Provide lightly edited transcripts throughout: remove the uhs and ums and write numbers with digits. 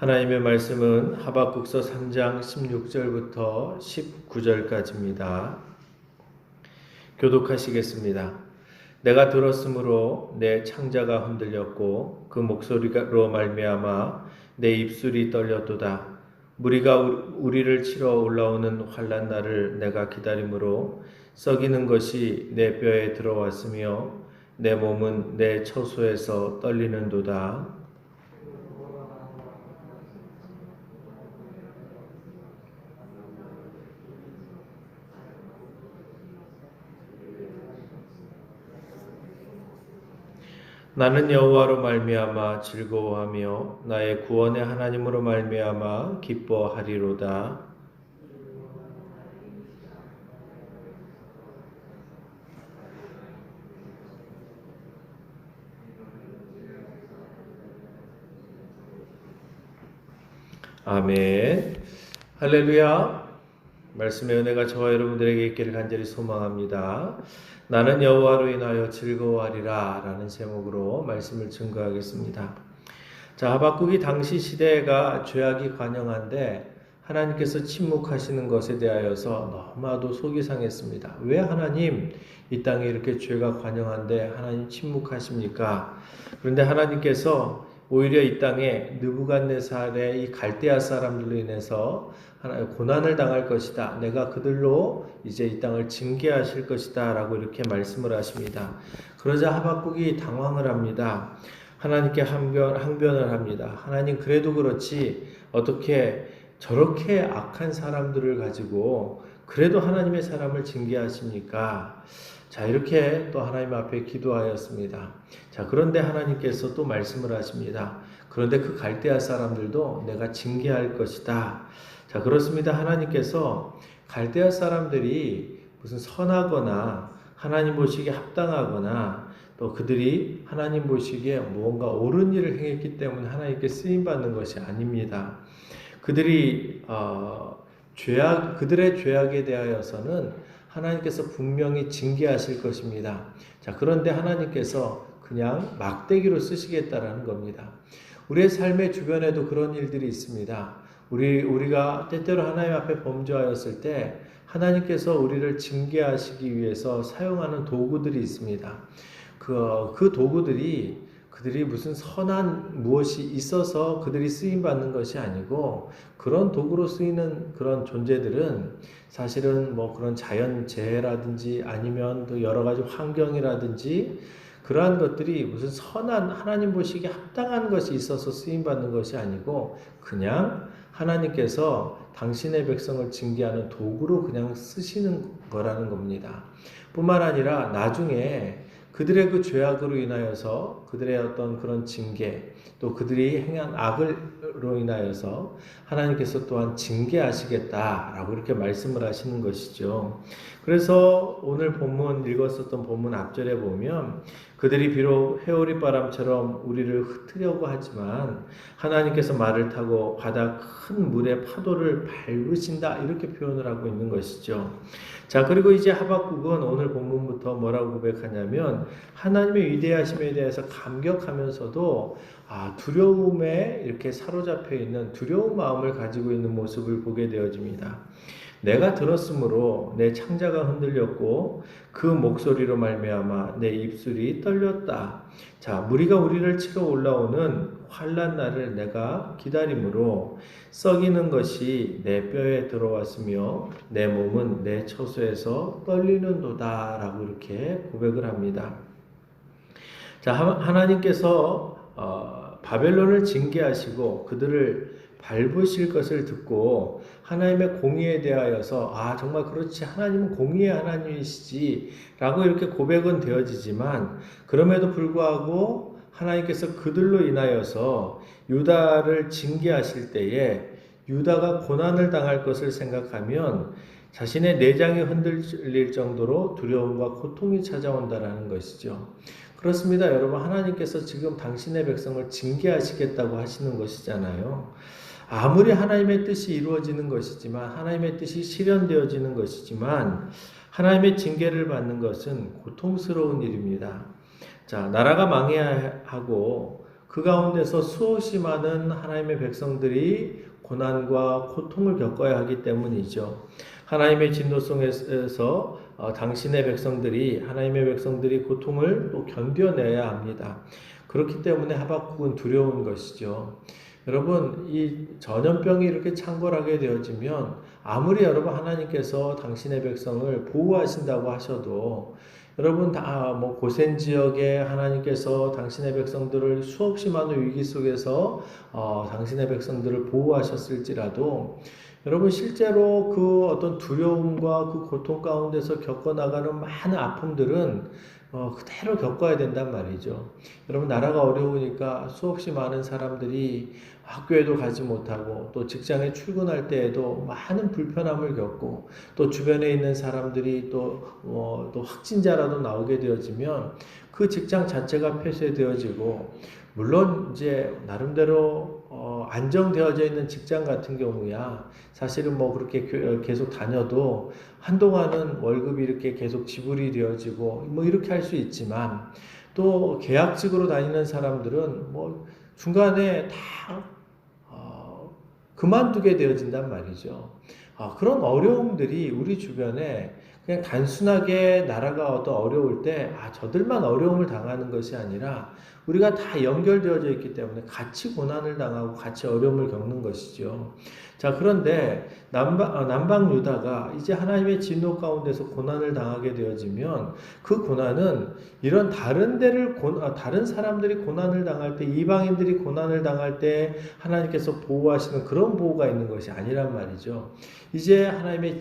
하나님의 말씀은 하박국서 3장 16절부터 19절까지입니다. 교독하시겠습니다. 내가 들었으므로 내 창자가 흔들렸고 그 목소리로 말미암아 내 입술이 떨렸도다. 무리가 우리를 치러 올라오는 환난 날을 내가 기다림으로 썩이는 것이 내 뼈에 들어왔으며 내 몸은 내 처소에서 떨리는도다. 나는 여호와로 말미암아 즐거워하며 나의 구원의 하나님으로 말미암아 기뻐하리로다. 아멘. 할렐루야. 말씀의 은혜가 저와 여러분들에게 있기를 간절히 소망합니다. 나는 여호와로 인하여 즐거워하리라 라는 제목으로 말씀을 증거하겠습니다. 자, 하박국이 당시 시대가 죄악이 관영한데 하나님께서 침묵하시는 것에 대하여서 너무나도 속이 상했습니다. 왜 하나님 이 땅에 이렇게 죄가 관영한데 하나님 침묵하십니까? 그런데 하나님께서 오히려 이 땅에 느부갓네살의 이 갈대아 사람들로 인해서 고난을 당할 것이다. 내가 그들로 이제 이 땅을 징계하실 것이다. 라고 이렇게 말씀을 하십니다. 그러자 하박국이 당황을 합니다. 하나님께 항변을 합니다. 하나님 그래도 그렇지 어떻게 저렇게 악한 사람들을 가지고 그래도 하나님의 사람을 징계하십니까? 자, 이렇게 또 하나님 앞에 기도하였습니다. 자, 그런데 하나님께서 또 말씀을 하십니다. 그런데 그 갈대아 사람들도 내가 징계할 것이다. 자, 그렇습니다. 하나님께서 갈대아 사람들이 무슨 선하거나 하나님 보시기에 합당하거나 또 그들이 하나님 보시기에 무언가 옳은 일을 행했기 때문에 하나님께 쓰임받는 것이 아닙니다. 그들이 그들의 죄악에 대하여서는 하나님께서 분명히 징계하실 것입니다. 자, 그런데 하나님께서 그냥 막대기로 쓰시겠다라는 겁니다. 우리의 삶의 주변에도 그런 일들이 있습니다. 우리가 때때로 하나님 앞에 범죄하였을 때 하나님께서 우리를 징계하시기 위해서 사용하는 도구들이 있습니다. 그 도구들이 그들이 무슨 선한 무엇이 있어서 그들이 쓰임받는 것이 아니고 그런 도구로 쓰이는 그런 존재들은 사실은 뭐 그런 자연재해라든지 아니면 또 여러 가지 환경이라든지 그러한 것들이 무슨 선한 하나님 보시기에 합당한 것이 있어서 쓰임받는 것이 아니고 그냥 하나님께서 당신의 백성을 징계하는 도구로 그냥 쓰시는 거라는 겁니다. 뿐만 아니라 나중에 그들의 그 죄악으로 인하여서 그들의 어떤 그런 징계 또 그들이 행한 악으로 인하여서 하나님께서 또한 징계하시겠다라고 이렇게 말씀을 하시는 것이죠. 그래서 오늘 본문 읽었었던 본문 앞절에 보면 그들이 비록 회오리 바람처럼 우리를 흩으려고 하지만 하나님께서 말을 타고 바다 큰 물의 파도를 밟으신다 이렇게 표현을 하고 있는 것이죠. 자, 그리고 이제 하박국은 오늘 본문부터 뭐라고 고백하냐면 하나님의 위대하심에 대해서 감격하면서도 두려움에 이렇게 사로잡혀 있는 두려운 마음을 가지고 있는 모습을 보게 되어집니다. 내가 들었으므로 내 창자가 흔들렸고 그 목소리로 말미암아 내 입술이 떨렸다. 자, 무리가 우리를 치러 올라오는 환난 날을 내가 기다림으로 썩이는 것이 내 뼈에 들어왔으며 내 몸은 내 처소에서 떨리는도다 라고 이렇게 고백을 합니다. 자, 하나님께서 바벨론을 징계하시고 그들을 밟으실 것을 듣고 하나님의 공의에 대하여서 정말 그렇지 하나님은 공의의 하나님이시지 라고 이렇게 고백은 되어지지만 그럼에도 불구하고 하나님께서 그들로 인하여서 유다를 징계하실 때에 유다가 고난을 당할 것을 생각하면 자신의 내장이 흔들릴 정도로 두려움과 고통이 찾아온다라는 것이죠. 그렇습니다. 여러분, 하나님께서 지금 당신의 백성을 징계하시겠다고 하시는 것이잖아요. 아무리 하나님의 뜻이 이루어지는 것이지만 하나님의 뜻이 실현되어지는 것이지만 하나님의 징계를 받는 것은 고통스러운 일입니다. 자, 나라가 망해야 하고 그 가운데서 수없이 많은 하나님의 백성들이 고난과 고통을 겪어야 하기 때문이죠. 하나님의 진노성에서 당신의 백성들이 하나님의 백성들이 고통을 또 견뎌내야 합니다. 그렇기 때문에 하박국은 두려운 것이죠. 여러분, 이 전염병이 이렇게 창궐하게 되어지면 아무리 여러분 하나님께서 당신의 백성을 보호하신다고 하셔도 여러분 다 뭐 고센 지역에 하나님께서 당신의 백성들을 수없이 많은 위기 속에서 당신의 백성들을 보호하셨을지라도 여러분 실제로 그 어떤 두려움과 그 고통 가운데서 겪어나가는 많은 아픔들은 그대로 겪어야 된단 말이죠. 여러분 나라가 어려우니까 수없이 많은 사람들이 학교에도 가지 못하고 또 직장에 출근할 때에도 많은 불편함을 겪고 또 주변에 있는 사람들이 또 확진자라도 나오게 되어지면 그 직장 자체가 폐쇄되어지고 물론 이제 나름대로 안정되어져 있는 직장 같은 경우야 사실은 뭐 그렇게 계속 다녀도 한동안은 월급이 이렇게 계속 지불이 되어지고 뭐 이렇게 할 수 있지만 또 계약직으로 다니는 사람들은 뭐 중간에 다 그만두게 되어진단 말이죠. 그런 어려움들이 우리 주변에 그냥 단순하게 나라가 어려울 때 저들만 어려움을 당하는 것이 아니라 우리가 다 연결되어져 있기 때문에 같이 고난을 당하고 같이 어려움을 겪는 것이죠. 자, 그런데 남방 유다가 이제 하나님의 진노 가운데서 고난을 당하게 되어지면 그 고난은 이런 다른 사람들이 고난을 당할 때, 이방인들이 고난을 당할 때 하나님께서 보호하시는 그런 보호가 있는 것이 아니란 말이죠. 이제 하나님의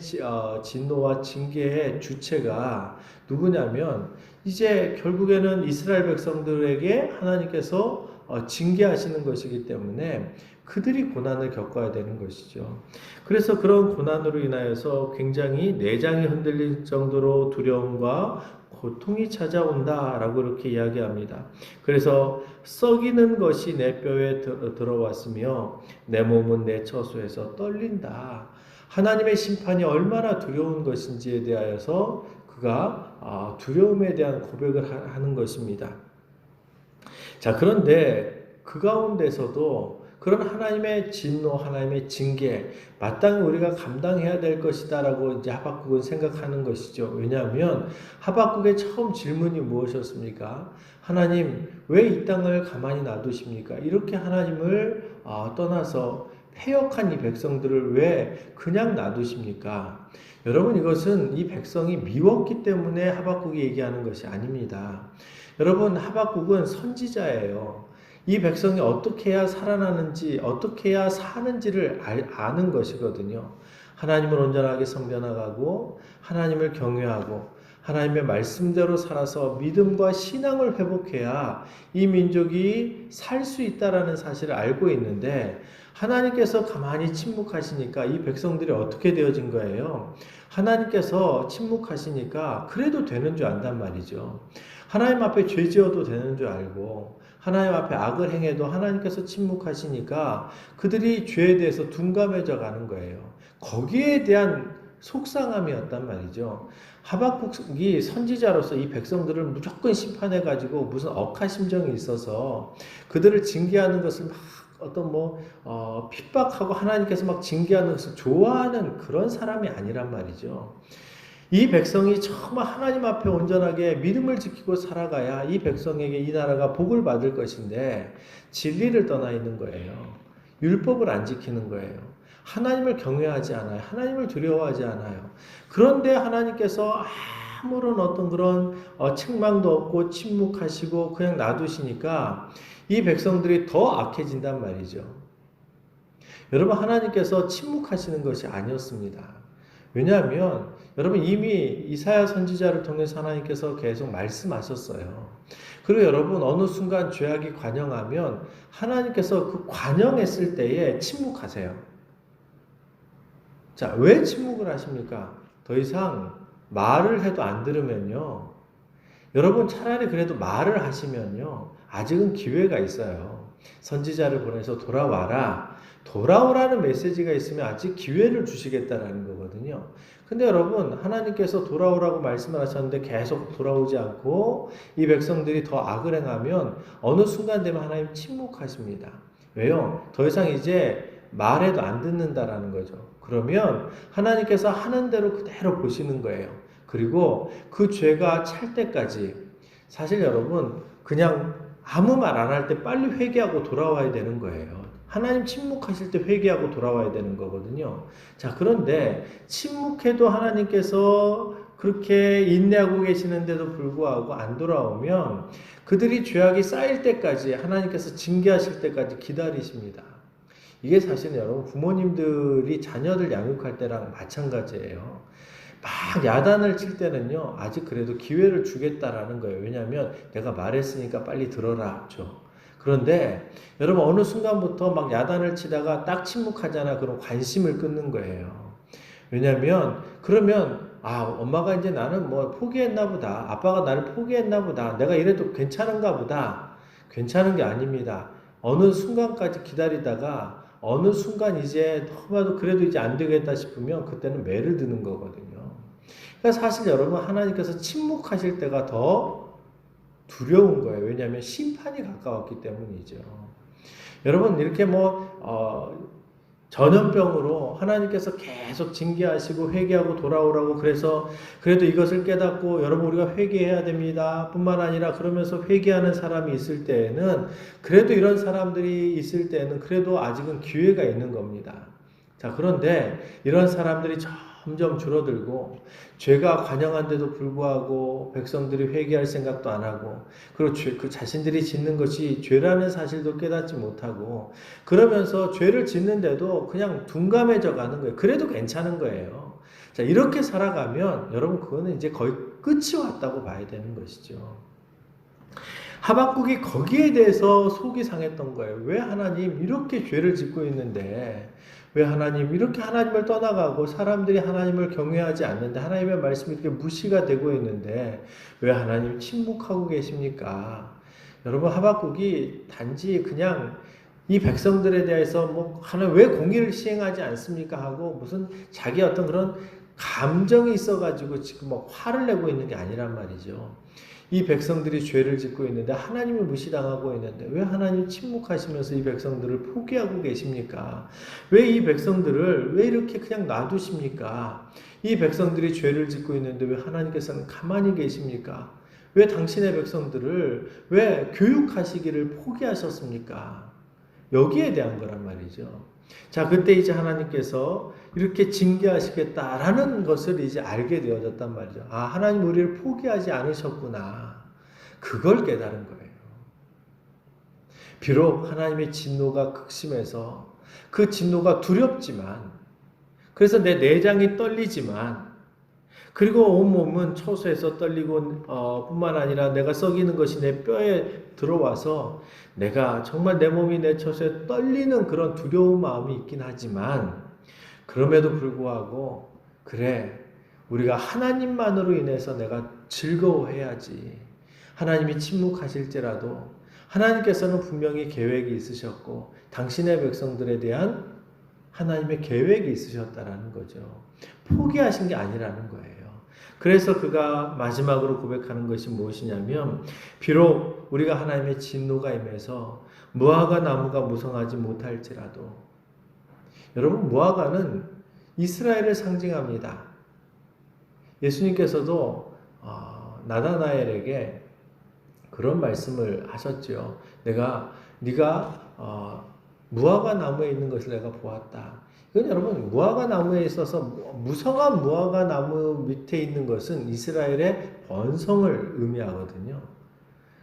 진노와 징계의 주체가 누구냐면 이제 결국에는 이스라엘 백성들에게 하나님께서 징계하시는 것이기 때문에 그들이 고난을 겪어야 되는 것이죠. 그래서 그런 고난으로 인하여서 굉장히 내장이 흔들릴 정도로 두려움과 고통이 찾아온다라고 이렇게 이야기합니다. 그래서 썩이는 것이 내 뼈에 들어왔으며 내 몸은 내 처소에서 떨린다. 하나님의 심판이 얼마나 두려운 것인지에 대하여서 그가 두려움에 대한 고백을 하는 것입니다. 자, 그런데 그 가운데서도 그런 하나님의 진노, 하나님의 징계, 마땅히 우리가 감당해야 될 것이다라고 이제 하박국은 생각하는 것이죠. 왜냐하면 하박국의 처음 질문이 무엇이었습니까? 하나님, 왜 이 땅을 가만히 놔두십니까? 이렇게 하나님을 떠나서 패역한 이 백성들을 왜 그냥 놔두십니까? 여러분, 이것은 이 백성이 미웠기 때문에 하박국이 얘기하는 것이 아닙니다. 여러분, 하박국은 선지자예요. 이 백성이 어떻게 해야 살아나는지, 어떻게 해야 사는지를 아는 것이거든요. 하나님을 온전하게 섬겨나가고, 하나님을 경외하고, 하나님의 말씀대로 살아서 믿음과 신앙을 회복해야 이 민족이 살 수 있다라는 사실을 알고 있는데, 하나님께서 가만히 침묵하시니까 이 백성들이 어떻게 되어진 거예요? 하나님께서 침묵하시니까 그래도 되는 줄 안단 말이죠. 하나님 앞에 죄 지어도 되는 줄 알고 하나님 앞에 악을 행해도 하나님께서 침묵하시니까 그들이 죄에 대해서 둔감해져 가는 거예요. 거기에 대한 속상함이었단 말이죠. 하박국이 선지자로서 이 백성들을 무조건 심판해가지고 무슨 억하심정이 있어서 그들을 징계하는 것을 막 핍박하고 하나님께서 막 징계하는 것을 좋아하는 그런 사람이 아니란 말이죠. 이 백성이 정말 하나님 앞에 온전하게 믿음을 지키고 살아가야 이 백성에게 이 나라가 복을 받을 것인데 진리를 떠나 있는 거예요. 율법을 안 지키는 거예요. 하나님을 경외하지 않아요. 하나님을 두려워하지 않아요. 그런데 하나님께서 아무런 어떤 그런 책망도 없고 침묵하시고 그냥 놔두시니까 이 백성들이 더 악해진단 말이죠. 여러분, 하나님께서 침묵하시는 것이 아니었습니다. 왜냐하면 여러분 이미 이사야 선지자를 통해서 하나님께서 계속 말씀하셨어요. 그리고 여러분 어느 순간 죄악이 관영하면 하나님께서 그 관영했을 때에 침묵하세요. 자, 왜 침묵을 하십니까? 더 이상 말을 해도 안 들으면요. 여러분 차라리 그래도 말을 하시면요. 아직은 기회가 있어요. 선지자를 보내서 돌아와라. 돌아오라는 메시지가 있으면 아직 기회를 주시겠다라는 거거든요. 근데 여러분, 하나님께서 돌아오라고 말씀을 하셨는데 계속 돌아오지 않고 이 백성들이 더 악을 행하면 어느 순간 되면 하나님 침묵하십니다. 왜요? 더 이상 이제 말해도 안 듣는다라는 거죠. 그러면 하나님께서 하는 대로 그대로 보시는 거예요. 그리고 그 죄가 찰 때까지 사실 여러분 그냥 아무 말 안 할 때 빨리 회개하고 돌아와야 되는 거예요. 하나님 침묵하실 때 회개하고 돌아와야 되는 거거든요. 자, 그런데 침묵해도 하나님께서 그렇게 인내하고 계시는데도 불구하고 안 돌아오면 그들이 죄악이 쌓일 때까지 하나님께서 징계하실 때까지 기다리십니다. 이게 사실은 여러분 부모님들이 자녀들 양육할 때랑 마찬가지예요. 막 야단을 칠 때는요, 아직 그래도 기회를 주겠다라는 거예요. 왜냐하면 내가 말했으니까 빨리 들어라. 그런데 여러분 어느 순간부터 막 야단을 치다가 딱 침묵하잖아. 그럼 관심을 끊는 거예요. 왜냐하면 그러면 엄마가 이제 나는 뭐 포기했나 보다. 아빠가 나를 포기했나 보다. 내가 이래도 괜찮은가 보다. 괜찮은 게 아닙니다. 어느 순간까지 기다리다가 어느 순간 이제 너무나도 그래도 이제 안 되겠다 싶으면 그때는 매를 드는 거거든요. 그러니까 사실 여러분 하나님께서 침묵하실 때가 더 두려운 거예요. 왜냐하면 심판이 가까웠기 때문이죠. 여러분 이렇게 전염병으로 하나님께서 계속 징계하시고 회개하고 돌아오라고 그래서 그래도 이것을 깨닫고 여러분 우리가 회개해야 됩니다. 뿐만 아니라 그러면서 회개하는 사람이 있을 때에는 그래도 이런 사람들이 있을 때에는 그래도 아직은 기회가 있는 겁니다. 자, 그런데 이런 사람들이 점점 줄어들고 죄가 관영한데도 불구하고 백성들이 회개할 생각도 안 하고 그리고 그 자신들이 짓는 것이 죄라는 사실도 깨닫지 못하고 그러면서 죄를 짓는데도 그냥 둔감해져 가는 거예요. 그래도 괜찮은 거예요. 자, 이렇게 살아가면 여러분 그거는 이제 거의 끝이 왔다고 봐야 되는 것이죠. 하박국이 거기에 대해서 속이 상했던 거예요. 왜 하나님 이렇게 죄를 짓고 있는데 왜 하나님 이렇게 하나님을 떠나가고 사람들이 하나님을 경외하지 않는데 하나님의 말씀이 이렇게 무시가 되고 있는데 왜 하나님 침묵하고 계십니까? 여러분 하박국이 단지 그냥 이 백성들에 대해서 하나님 왜 공의를 시행하지 않습니까? 하고 무슨 자기 어떤 그런 감정이 있어가지고 지금 화를 내고 있는 게 아니란 말이죠. 이 백성들이 죄를 짓고 있는데 하나님이 무시당하고 있는데 왜 하나님 침묵하시면서 이 백성들을 포기하고 계십니까? 왜 이 백성들을 왜 이렇게 그냥 놔두십니까? 이 백성들이 죄를 짓고 있는데 왜 하나님께서는 가만히 계십니까? 왜 당신의 백성들을 왜 교육하시기를 포기하셨습니까? 여기에 대한 거란 말이죠. 자, 그때 이제 하나님께서 이렇게 징계하시겠다라는 것을 이제 알게 되어졌단 말이죠. 하나님 우리를 포기하지 않으셨구나. 그걸 깨달은 거예요. 비록 하나님의 진노가 극심해서 그 진노가 두렵지만, 그래서 내 내장이 떨리지만, 그리고 온몸은 초소에서 떨리고 뿐만 아니라 내가 썩이는 것이 내 뼈에 들어와서 내가 정말 내 몸이 내 초소에 떨리는 그런 두려운 마음이 있긴 하지만 그럼에도 불구하고 그래 우리가 하나님만으로 인해서 내가 즐거워해야지. 하나님이 침묵하실지라도 하나님께서는 분명히 계획이 있으셨고 당신의 백성들에 대한 하나님의 계획이 있으셨다라는 거죠. 포기하신 게 아니라는 거예요. 그래서 그가 마지막으로 고백하는 것이 무엇이냐면 비록 우리가 하나님의 진노가 임해서 무화과 나무가 무성하지 못할지라도 여러분 무화과는 이스라엘을 상징합니다. 예수님께서도 나다나엘에게 그런 말씀을 하셨죠. 네가 무화과 나무에 있는 것을 내가 보았다. 이건 여러분 무화과 나무에 있어서 무성한 무화과 나무 밑에 있는 것은 이스라엘의 번성을 의미하거든요.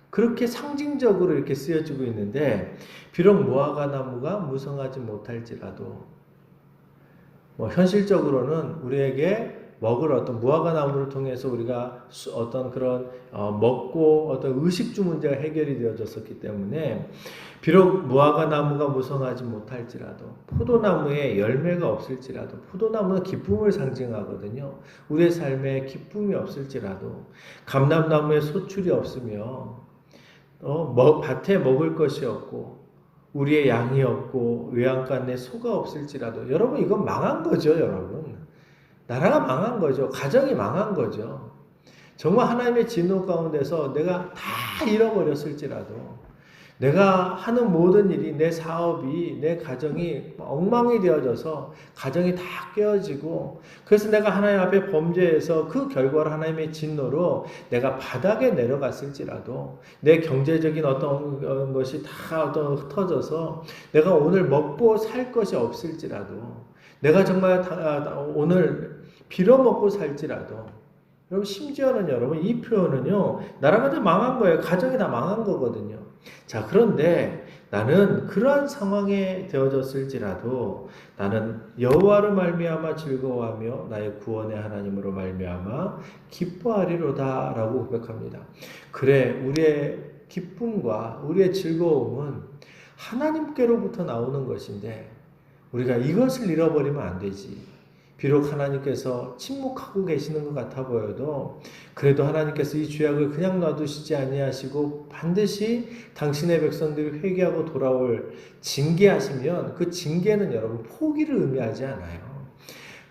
그렇게 상징적으로 이렇게 쓰여지고 있는데 비록 무화과 나무가 무성하지 못할지라도 현실적으로는 우리에게 먹을 어떤 무화과 나무를 통해서 우리가 어떤 그런 먹고 어떤 의식주 문제가 해결이 되어졌었기 때문에 비록 무화과 나무가 무성하지 못할지라도 포도나무에 열매가 없을지라도 포도나무는 기쁨을 상징하거든요. 우리의 삶에 기쁨이 없을지라도 감람나무에 소출이 없으며 밭에 먹을 것이 없고 우리의 양이 없고 외양간에 소가 없을지라도 여러분 이건 망한 거죠, 여러분. 나라가 망한 거죠. 가정이 망한 거죠. 정말 하나님의 진노 가운데서 내가 다 잃어버렸을지라도 내가 하는 모든 일이 내 사업이 내 가정이 엉망이 되어져서 가정이 다 깨어지고 그래서 내가 하나님 앞에 범죄해서 그 결과로 하나님의 진노로 내가 바닥에 내려갔을지라도 내 경제적인 어떤 것이 다 흩어져서 내가 오늘 먹고 살 것이 없을지라도 내가 정말 오늘 빌어먹고 살지라도 여러분 심지어는 여러분 이 표현은요 나라가 다 망한 거예요. 가정이 다 망한 거거든요. 자, 그런데 나는 그러한 상황에 되어졌을지라도 나는 여호와로 말미암아 즐거워하며 나의 구원의 하나님으로 말미암아 기뻐하리로다라고 고백합니다. 그래, 우리의 기쁨과 우리의 즐거움은 하나님께로부터 나오는 것인데 우리가 이것을 잃어버리면 안 되지. 비록 하나님께서 침묵하고 계시는 것 같아 보여도 그래도 하나님께서 이 죄악을 그냥 놔두시지 아니하시고 반드시 당신의 백성들이 회개하고 돌아올 징계하시면 그 징계는 여러분 포기를 의미하지 않아요.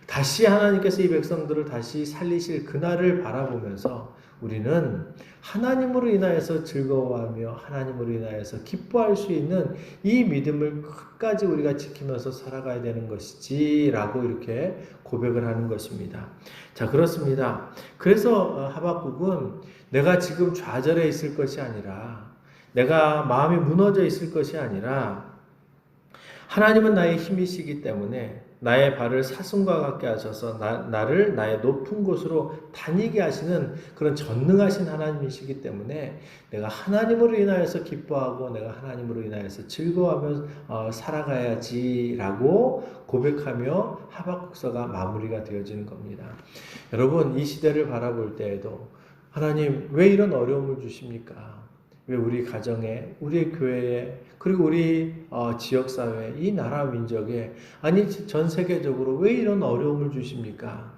다시 하나님께서 이 백성들을 다시 살리실 그날을 바라보면서 우리는 하나님으로 인하여서 즐거워하며 하나님으로 인하여서 기뻐할 수 있는 이 믿음을 끝까지 우리가 지키면서 살아가야 되는 것이지 라고 이렇게 고백을 하는 것입니다. 자, 그렇습니다. 그래서 하박국은 내가 지금 좌절해 있을 것이 아니라 내가 마음이 무너져 있을 것이 아니라 하나님은 나의 힘이시기 때문에 나의 발을 사슴과 같게 하셔서 나를 나의 높은 곳으로 다니게 하시는 그런 전능하신 하나님이시기 때문에 내가 하나님으로 인하여서 기뻐하고 내가 하나님으로 인하여서 즐거워하며 살아가야지라고 고백하며 하박국서가 마무리가 되어지는 겁니다. 여러분 이 시대를 바라볼 때에도 하나님 왜 이런 어려움을 주십니까? 왜 우리 가정에, 우리 교회에, 그리고 우리 지역사회, 이 나라 민족에, 아니 전 세계적으로 왜 이런 어려움을 주십니까?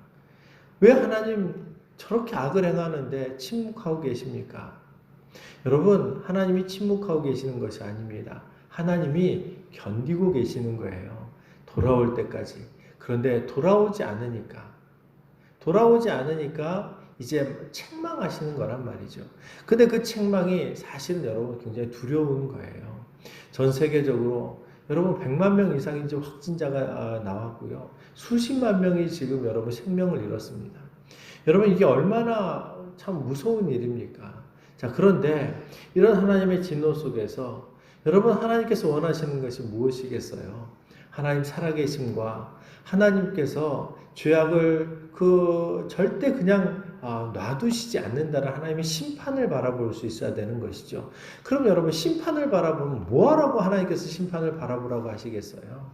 왜 하나님 저렇게 악을 행하는데 침묵하고 계십니까? 여러분, 하나님이 침묵하고 계시는 것이 아닙니다. 하나님이 견디고 계시는 거예요. 돌아올 때까지. 그런데 돌아오지 않으니까 이제 책망하시는 거란 말이죠. 근데 그 책망이 사실은 여러분 굉장히 두려운 거예요. 전 세계적으로 여러분 100만 명 이상이 이제 확진자가 나왔고요. 수십만 명이 지금 여러분 생명을 잃었습니다. 여러분 이게 얼마나 참 무서운 일입니까? 자, 그런데 이런 하나님의 진노 속에서 여러분 하나님께서 원하시는 것이 무엇이겠어요? 하나님 살아계심과 하나님께서 죄악을 절대 그냥 놔두시지 않는다는 하나님의 심판을 바라볼 수 있어야 되는 것이죠. 그럼 여러분 심판을 바라보면 뭐하라고 하나님께서 심판을 바라보라고 하시겠어요?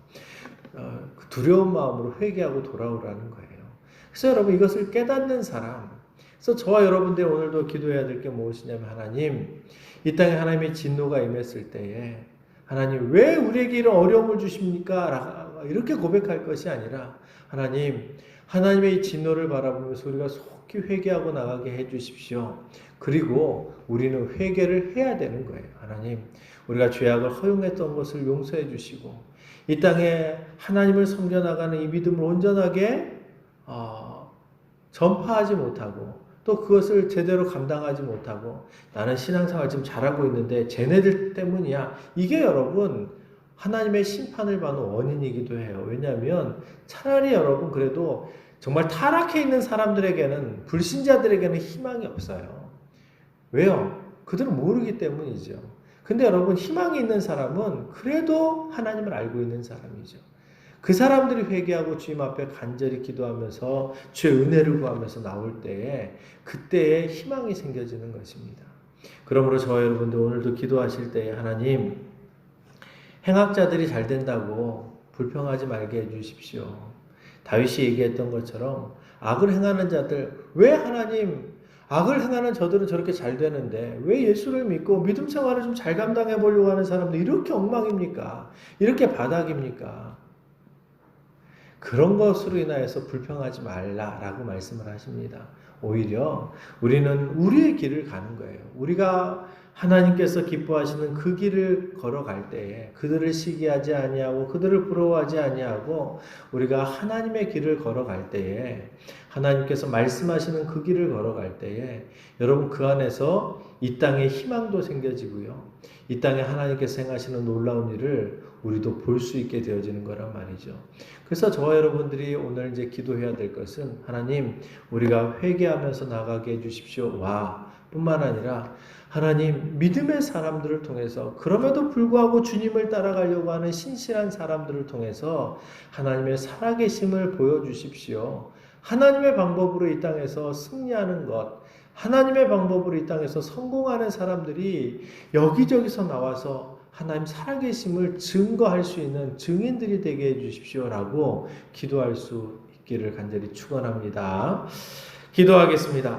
두려운 마음으로 회개하고 돌아오라는 거예요. 그래서 여러분 이것을 깨닫는 사람, 그래서 저와 여러분들 오늘도 기도해야 될 게 무엇이냐면 하나님, 이 땅에 하나님의 진노가 임했을 때에 하나님 왜 우리에게 이런 어려움을 주십니까? 이렇게 고백할 것이 아니라 하나님, 하나님의 이 진노를 바라보면서 우리가 속히 회개하고 나가게 해주십시오. 그리고 우리는 회개를 해야 되는 거예요. 하나님, 우리가 죄악을 허용했던 것을 용서해 주시고 이 땅에 하나님을 섬겨나가는 이 믿음을 온전하게 전파하지 못하고 또 그것을 제대로 감당하지 못하고 나는 신앙생활 지금 잘하고 있는데 쟤네들 때문이야. 이게 여러분 하나님의 심판을 받는 원인이기도 해요. 왜냐하면 차라리 여러분 그래도 정말 타락해 있는 사람들에게는, 불신자들에게는 희망이 없어요. 왜요? 그들은 모르기 때문이죠. 근데 여러분 희망이 있는 사람은 그래도 하나님을 알고 있는 사람이죠. 그 사람들이 회개하고 주님 앞에 간절히 기도하면서 주의 은혜를 구하면서 나올 때에 그때에 희망이 생겨지는 것입니다. 그러므로 저와 여러분들 오늘도 기도하실 때에 하나님, 행악자들이 잘 된다고 불평하지 말게 해주십시오. 다윗이 얘기했던 것처럼 악을 행하는 자들, 왜 하나님 악을 행하는 저들은 저렇게 잘 되는데 왜 예수를 믿고 믿음 생활을 좀 잘 감당해 보려고 하는 사람들 이렇게 엉망입니까? 이렇게 바닥입니까? 그런 것으로 인하여서 불평하지 말라라고 말씀을 하십니다. 오히려 우리는 우리의 길을 가는 거예요. 우리가 하나님께서 기뻐하시는 그 길을 걸어갈 때에 그들을 시기하지 아니하고 그들을 부러워하지 아니하고 우리가 하나님의 길을 걸어갈 때에 하나님께서 말씀하시는 그 길을 걸어갈 때에 여러분 그 안에서 이 땅에 희망도 생겨지고요. 이 땅에 하나님께서 행하시는 놀라운 일을 우리도 볼 수 있게 되어지는 거란 말이죠. 그래서 저와 여러분들이 오늘 이제 기도해야 될 것은 하나님 우리가 회개하면서 나가게 해주십시오. 와 뿐만 아니라 하나님 믿음의 사람들을 통해서 그럼에도 불구하고 주님을 따라가려고 하는 신실한 사람들을 통해서 하나님의 살아계심을 보여주십시오. 하나님의 방법으로 이 땅에서 승리하는 것, 하나님의 방법으로 이 땅에서 성공하는 사람들이 여기저기서 나와서 하나님 살아계심을 증거할 수 있는 증인들이 되게 해주십시오라고 기도할 수 있기를 간절히 축원합니다. 기도하겠습니다.